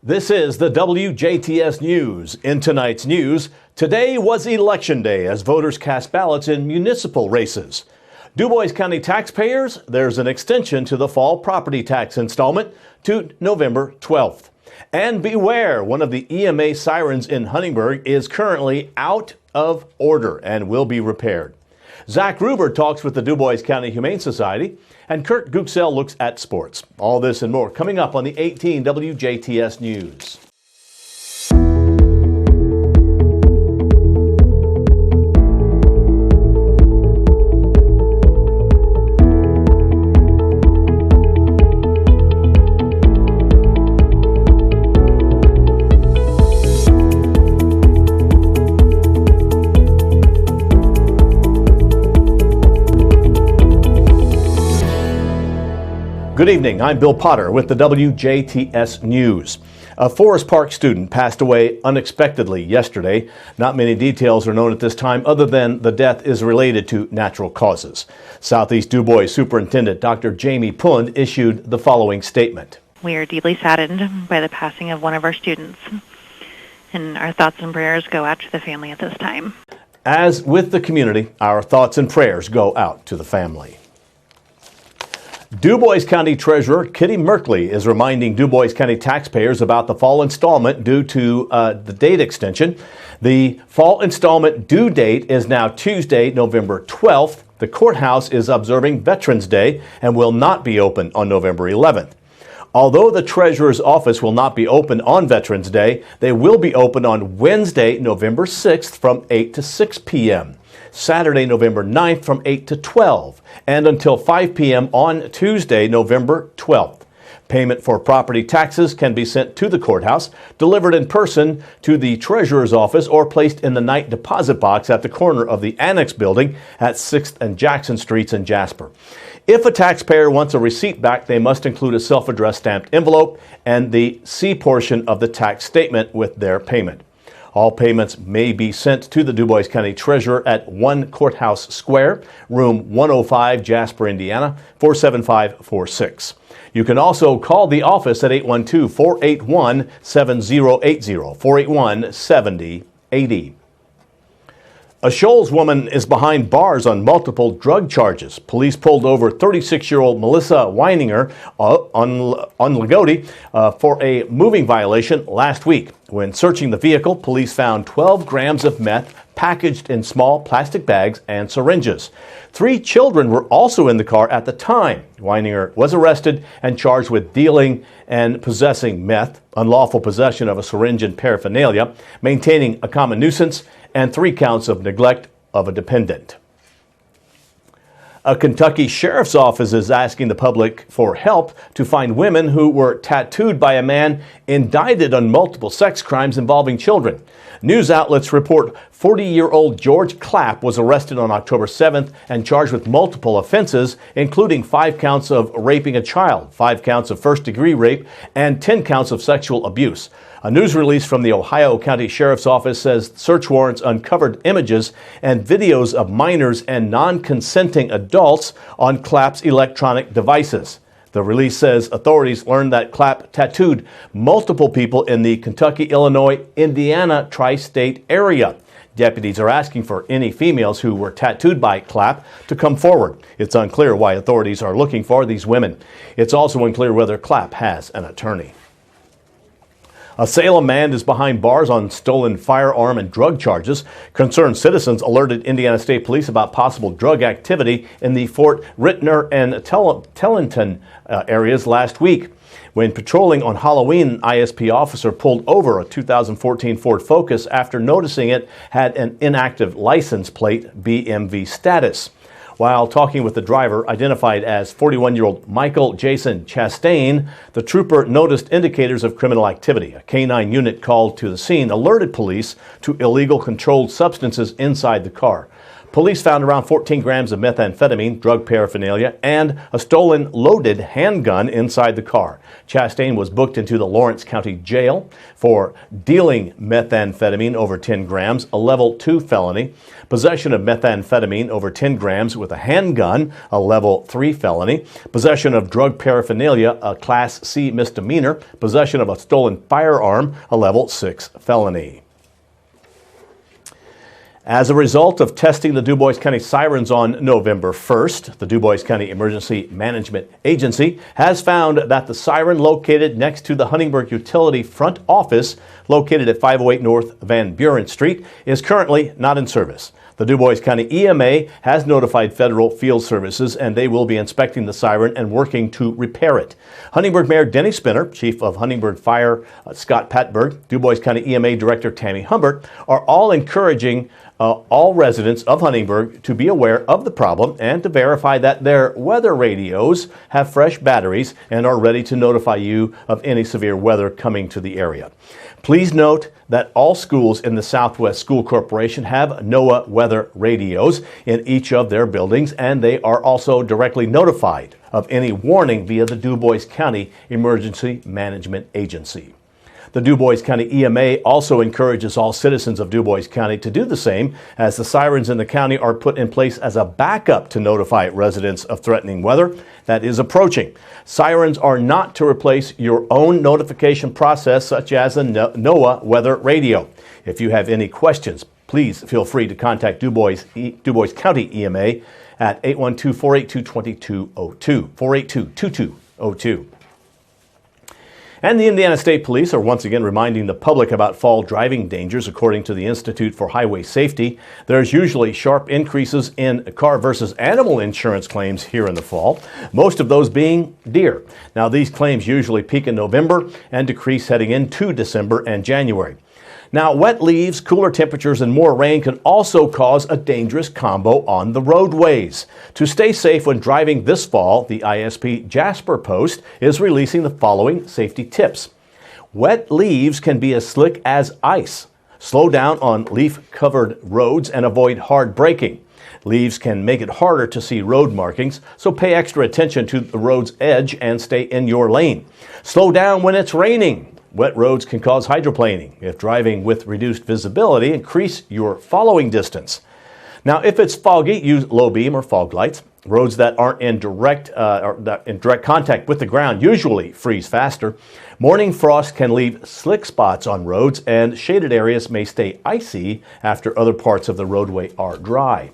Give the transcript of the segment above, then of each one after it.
This is the WJTS News. In tonight's news, today was Election Day as voters cast ballots in municipal races. DuBois County taxpayers, there's an extension to the fall property tax installment to November 12th. And beware, one of the EMA sirens in Huntingburg is currently out of order and will be repaired. Zach Ruber talks with the DuBois County Humane Society, and Kurt Guxell looks at sports. All this and more coming up on the 18 WJTS News. Good evening, I'm Bill Potter with the WJTS News. A Forest Park student passed away unexpectedly yesterday. Not many details are known at this time other than the death is related to natural causes. Southeast DuBois Superintendent Dr. Jamie Pund issued the following statement. We are deeply saddened by the passing of one of our students, and our thoughts and prayers go out to the family at this time. As with the community, our thoughts and prayers go out to the family. DuBois County Treasurer Kitty Merkley is reminding DuBois County taxpayers about the fall installment due to the date extension. The fall installment due date is now Tuesday, November 12th. The courthouse is observing Veterans Day and will not be open on November 11th. Although the Treasurer's office will not be open on Veterans Day, they will be open on Wednesday, November 6th from 8 to 6 p.m. Saturday, November 9th from 8 to 12, and until 5 p.m. on Tuesday, November 12th. Payment for property taxes can be sent to the courthouse, delivered in person to the Treasurer's office, or placed in the night deposit box at the corner of the Annex Building at 6th and Jackson Streets in Jasper. If a taxpayer wants a receipt back, they must include a self-addressed stamped envelope and the C portion of the tax statement with their payment. All payments may be sent to the DuBois County Treasurer at 1 Courthouse Square, room 105, Jasper, Indiana, 47546. You can also call the office at 812-481-7080, 481-7080. A Shoals woman is behind bars on multiple drug charges. Police pulled over 36-year-old Melissa Weininger on Lagodi for a moving violation last week. When searching the vehicle, police found 12 grams of meth packaged in small plastic bags and syringes. 3 children were also in the car at the time. Weininger was arrested and charged with dealing and possessing meth, unlawful possession of a syringe and paraphernalia, maintaining a common nuisance, and 3 counts of neglect of a dependent. A Kentucky sheriff's office is asking the public for help to find women who were tattooed by a man indicted on multiple sex crimes involving children. News outlets report 40-year-old George Clapp was arrested on October 7th and charged with multiple offenses, including 5 counts of raping a child, 5 counts of first-degree rape, and 10 counts of sexual abuse. A news release from the Ohio County Sheriff's Office says search warrants uncovered images and videos of minors and non-consenting adults on Clapp's electronic devices. The release says authorities learned that Clapp tattooed multiple people in the Kentucky, Illinois, Indiana tri-state area. Deputies are asking for any females who were tattooed by Clapp to come forward. It's unclear why authorities are looking for these women. It's also unclear whether Clapp has an attorney. A Salem man is behind bars on stolen firearm and drug charges. Concerned citizens alerted Indiana State Police about possible drug activity in the Fort Rittner and Tellenton areas last week. When patrolling on Halloween, an ISP officer pulled over a 2014 Ford Focus after noticing it had an inactive license plate BMV status. While talking with the driver, identified as 41-year-old Michael Jason Chastain, the trooper noticed indicators of criminal activity. A K-9 unit called to the scene alerted police to illegal controlled substances inside the car. Police found around 14 grams of methamphetamine, drug paraphernalia, and a stolen loaded handgun inside the car. Chastain was booked into the Lawrence County Jail for dealing methamphetamine over 10 grams, a level 2 felony, possession of methamphetamine over 10 grams with a handgun, a level 3 felony, possession of drug paraphernalia, a class C misdemeanor, possession of a stolen firearm, a level 6 felony. As a result of testing the Du Bois County sirens on November 1st, the Du Bois County Emergency Management Agency has found that the siren located next to the Huntingburg Utility front office, located at 508 North Van Buren Street, is currently not in service. The Du Bois County EMA has notified Federal Field Services, and they will be inspecting the siren and working to repair it. Huntingburg Mayor Denny Spinner, Chief of Huntingburg Fire Scott Patberg, Du Bois County EMA Director Tammy Humbert are all encouraging all residents of Huntingburg to be aware of the problem and to verify that their weather radios have fresh batteries and are ready to notify you of any severe weather coming to the area. Please note that all schools in the Southwest School Corporation have NOAA weather radios in each of their buildings, and they are also directly notified of any warning via the Du Bois County Emergency Management Agency. The Du Bois County EMA also encourages all citizens of Du Bois County to do the same, as the sirens in the county are put in place as a backup to notify residents of threatening weather that is approaching. Sirens are not to replace your own notification process, such as a NOAA weather radio. If you have any questions, please feel free to contact Du Bois County EMA at 812-482-2202, 482-2202. And the Indiana State Police are once again reminding the public about fall driving dangers. According to the Institute for Highway Safety, there's usually sharp increases in car versus animal insurance claims here in the fall, most of those being deer. Now, these claims usually peak in November and decrease heading into December and January. Now, wet leaves, cooler temperatures, and more rain can also cause a dangerous combo on the roadways. To stay safe when driving this fall, the ISP Jasper Post is releasing the following safety tips. Wet leaves can be as slick as ice. Slow down on leaf-covered roads and avoid hard braking. Leaves can make it harder to see road markings, so pay extra attention to the road's edge and stay in your lane. Slow down when it's raining. Wet roads can cause hydroplaning. If driving with reduced visibility, increase your following distance. Now, if it's foggy, use low beam or fog lights. Roads that aren't in direct contact with the ground usually freeze faster. Morning frost can leave slick spots on roads, and shaded areas may stay icy after other parts of the roadway are dry.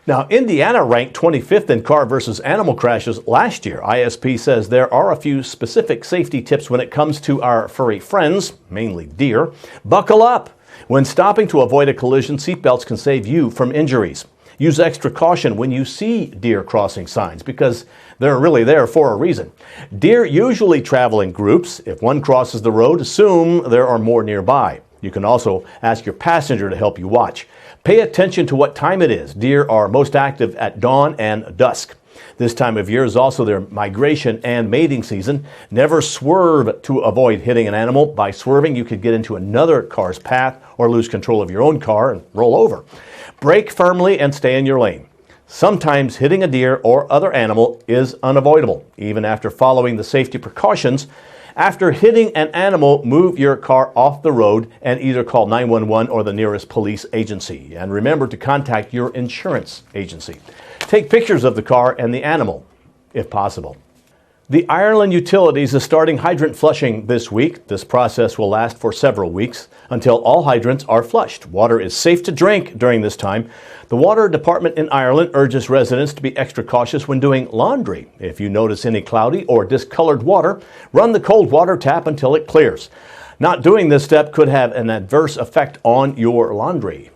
Now, Indiana ranked 25th in car versus animal crashes last year. ISP says there are a few specific safety tips when it comes to our furry friends, mainly deer. Buckle up. When stopping to avoid a collision, seatbelts can save you from injuries. Use extra caution when you see deer crossing signs, because they're really there for a reason. Deer usually travel in groups. If one crosses the road, assume there are more nearby. You can also ask your passenger to help you watch. Pay attention to what time it is. Deer are most active at dawn and dusk. This time of year is also their migration and mating season. Never swerve to avoid hitting an animal. By swerving, you could get into another car's path or lose control of your own car and roll over. Brake firmly and stay in your lane. Sometimes hitting a deer or other animal is unavoidable, even after following the safety precautions. After hitting an animal, move your car off the road and either call 911 or the nearest police agency. And remember to contact your insurance agency. Take pictures of the car and the animal, if possible. The Ireland Utilities is starting hydrant flushing this week. This process will last for several weeks until all hydrants are flushed. Water is safe to drink during this time. The Water Department in Ireland urges residents to be extra cautious when doing laundry. If you notice any cloudy or discolored water, run the cold water tap until it clears. Not doing this step could have an adverse effect on your laundry.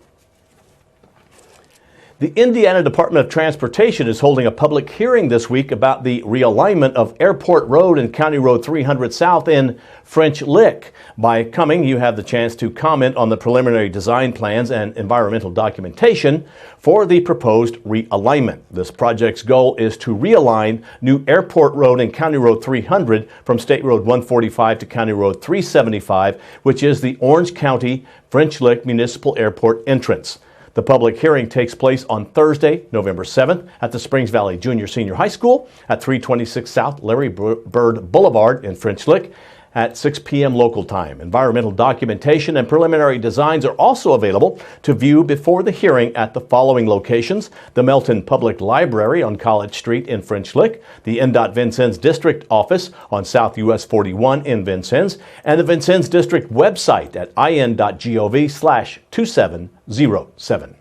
The Indiana Department of Transportation is holding a public hearing this week about the realignment of Airport Road and County Road 300 South in French Lick. By coming, you have the chance to comment on the preliminary design plans and environmental documentation for the proposed realignment. This project's goal is to realign new Airport Road and County Road 300 from State Road 145 to County Road 375, which is the Orange County French Lick Municipal Airport entrance. The public hearing takes place on Thursday, November 7th at the Springs Valley Junior Senior High School at 326 South Larry Bird Boulevard in French Lick at 6 p.m. local time. Environmental documentation and preliminary designs are also available to view before the hearing at the following locations: the Melton Public Library on College Street in French Lick, the NDOT Vincennes District Office on South US 41 in Vincennes, and the Vincennes District website at in.gov/2707.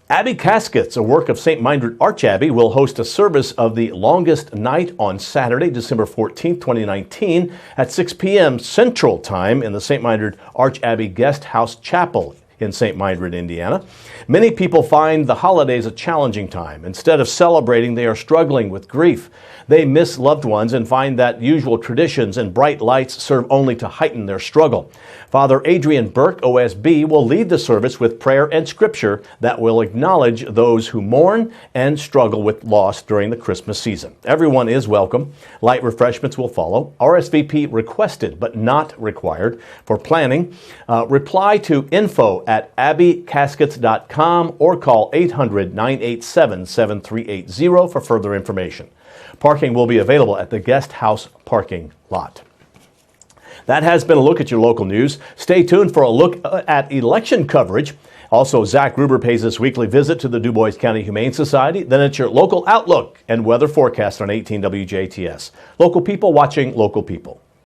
Abbey Caskets, a work of St. Meinrad Archabbey, will host a service of the Longest Night on Saturday, December 14, 2019, at 6 p.m. Central Time in the St. Meinrad Archabbey Guest House Chapel in St. Meinrad, Indiana. Many people find the holidays a challenging time. Instead of celebrating, they are struggling with grief. They miss loved ones and find that usual traditions and bright lights serve only to heighten their struggle. Father Adrian Burke, OSB, will lead the service with prayer and scripture that will acknowledge those who mourn and struggle with loss during the Christmas season. Everyone is welcome. Light refreshments will follow. RSVP requested but not required. For planning, reply to info@abbeycaskets.com or call 800-987-7380 for further information. Parking will be available at the guest house parking lot. That has been a look at your local news. Stay tuned for a look at election coverage. Also, Zach Gruber pays his weekly visit to the DuBois County Humane Society. Then it's your local outlook and weather forecast on 18 WJTS. Local people watching local people.